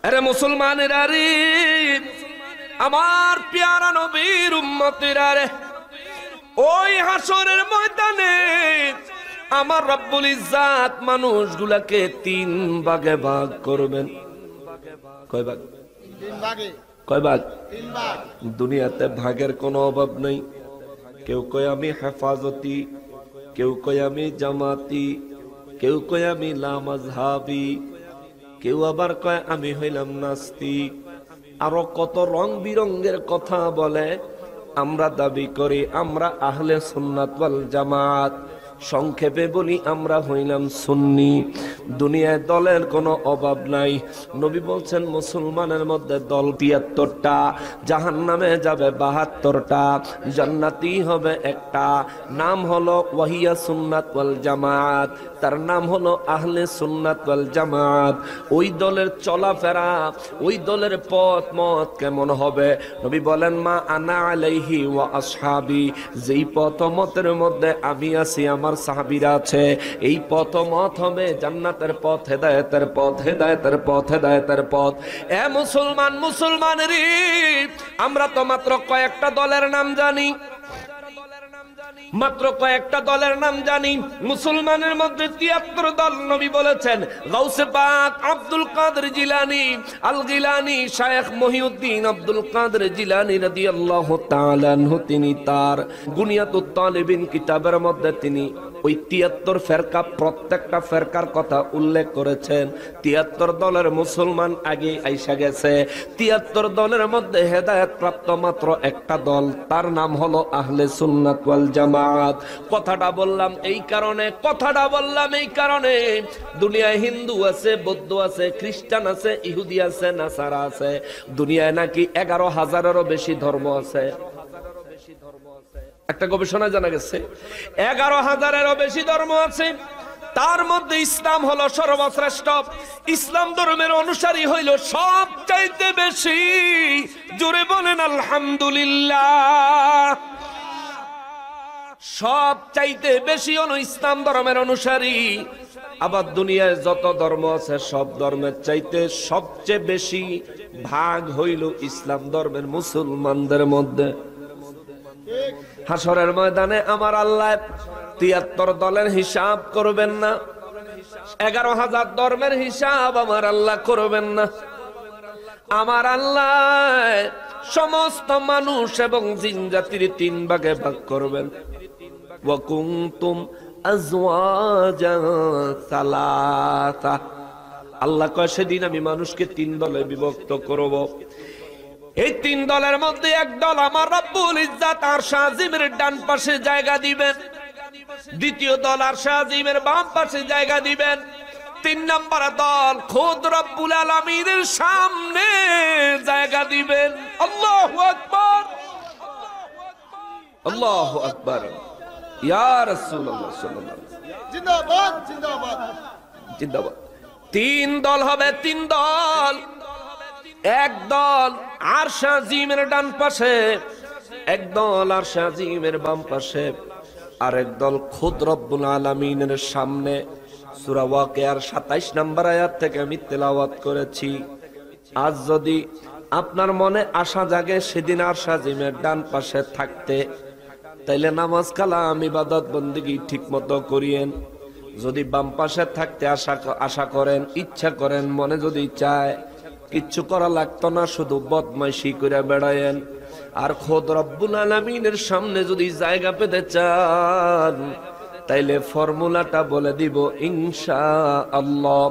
আরে মুসলমানেরা রে, আমার পেয়ারা নবীর উম্মতেরা রে, ওই হাসরের ময়দানে আমার রব্বুল ইজ্জাত মানুষগুলাকে 3 ভাগে ভাগ করবেন। কয় ভাগ? 3 ভাগে। কয় ভাগ? 3 ভাগ। দুনিয়াতে ভাগের কোনো অভাব নাই। কেউ কয় আমি হেফাজতি, কেউ কয় আমি জামাতি, কেউ কয় আমি লামাযহাবি, কেউ আবার কয় আমি হইলাম নাস্তিক, আরো কত রং বিরঙ্গের কথা বলে। আমরা দাবি করি আমরা আহলে সুন্নাত ওয়াল জামাত। সংক্ষেপে বলি আমরা হইলাম সুন্নি। দুনিয়ায় দলের কোনো অভাব নাই। নবী বলছেন মুসলমানের মধ্যে দল ৭৩টা, জাহান্নামে যাবে ৭২টা, জান্নাতি হবে একটা। নাম হলো ওয়াহিয়া সুন্নাত ওয়াল জামাত, তার নাম হলো আহলে সুন্নাত ওয়াল জামাত। ওই দলের চলাফেরা, ওই দলের পথ মত কেমন হবে? নবী বলেন মা আনা আলাইহি ওয়া আসহাবি, যেই পথ মতের মধ্যে আমি আছি, আমার সাহাবীরা আছে, এই পথ মত হবে জান্নাতের পথ, হেদায়েতের পথ, হেদায়েতের পথ, হেদায়েতের পথ। এ মুসলমান, মুসলমানেরই আমরা তো মাত্র কয়েকটা দলের নাম জানি, মাত্র কয়েকটা দলের নাম জানি। মুসলমানের মধ্যে ৭৩ দল। নবী বলেছেন গাউসে পাক আব্দুল কাদের জিলানী আল গিলানী, শায়েখ মহিউদ্দিন আব্দুল কাদের জিলানী রাদিয়াল্লাহু তাআলা আনহু, তিনি তার গুনিয়াতুত তালিবিন কিতাবের মধ্যে তিনি ওই ৭৩ ফেরকা, প্রত্যেকটা ফেরকার কথা উল্লেখ করেছেন। ৭৩ দলের মুসলমান আগে আইসা গেছে। ৭৩ দলের মধ্যে হেদায়েত প্রাপ্ত মাত্র একটা দল, তার নাম হলো আহলে সুন্নাত ওয়াল জামাত। কথাটা বললাম এই কারণে, কথাটা বললাম এই কারণে, দুনিয়ায় হিন্দু আছে, বৌদ্ধ আছে, খ্রিস্টান আছে, ইহুদি আছে, নাসারা আছে। দুনিয়ায় নাকি 11,000-এরও বেশি ধর্ম আছে। একটা গবেষণা জানা গেছে 11,000-এরও বেশি ধর্ম আছে। তার মধ্যে ইসলাম হলো সর্বশ্রেষ্ঠ। ইসলাম ধর্মের অনুসারী হইল সবচাইতে বেশি। জোরে বলেন আলহামদুলিল্লাহ। সবচাইতে বেশি হলো ইসলাম ধর্মের অনুসারী। আবার দুনিয়ায় যত ধর্ম আছে সব ধর্মের চাইতে সবচেয়ে বেশি ভাগ হইল ইসলাম ধর্মের মুসলমানদের মধ্যে। হাসরের ময়দানে আমার আল্লাহ ৭৩ দলের হিসাব করবেন না, 11,000 ধর্মের হিসাব আমার আল্লাহ করবেন না। আমার আল্লাহ সমস্ত মানুষ এবং জিন জাতির 3 ভাগে ভাগ করবেন। ওয়া কুনতুম আজওয়াজান সালাসা, আল্লাহ কয় সেদিন আমি মানুষকে 3 দলে বিভক্ত করব। এই 3 দলের মধ্যে এক দল আমার রব্বুল ইজ্জাত আরশ আজিমের ডান পাশে জায়গা দিবেন, দ্বিতীয় দল আরশ আজিমের বাম পাশে জায়গা দিবেন, 3 নম্বর দল খোদ রব্বুল আলামিনের সামনে জায়গা দিবেন। আল্লাহু আকবার, আল্লাহু আকবার, ইয়া রাসূলুল্লাহ সাল্লাল্লাহু আলাইহি ওয়াসাল্লাম। জিন্দাবাদ, জিন্দাবাদ, জিন্দাবাদ। 3 দল হবে, 3 দল। এক দল আরশ আজিমের ডান পাশে, এক দল আরশ আজিমের বাম পাশে, আর এক দল খুদ রব্বুল আলামিনের সামনে। সূরা ওয়াকিয়ার 27 নম্বর আয়াত থেকে আমি তেলাওয়াত করেছি। আজ যদি আপনার মনে আশা জাগে সেদিন আরশ আজিমের ডান পাশে থাকতে, তাইলে নামাজ কালাম ইবাদত বন্দেগী ঠিক মতো করিয়েন। যদি বাম পাশে থাকতে আশা করেন, ইচ্ছা করেন, মনে যদি চায়, কিচ্ছু করা লাগতো না, শুধু বদমাইশি করে বেড়ায়েন। আর খোদ রব্বুল আলামিনের সামনে যদি জায়গা পেতে চান, তাইলে ফর্মুলাটা বলে দিব ইনশাআল্লাহ।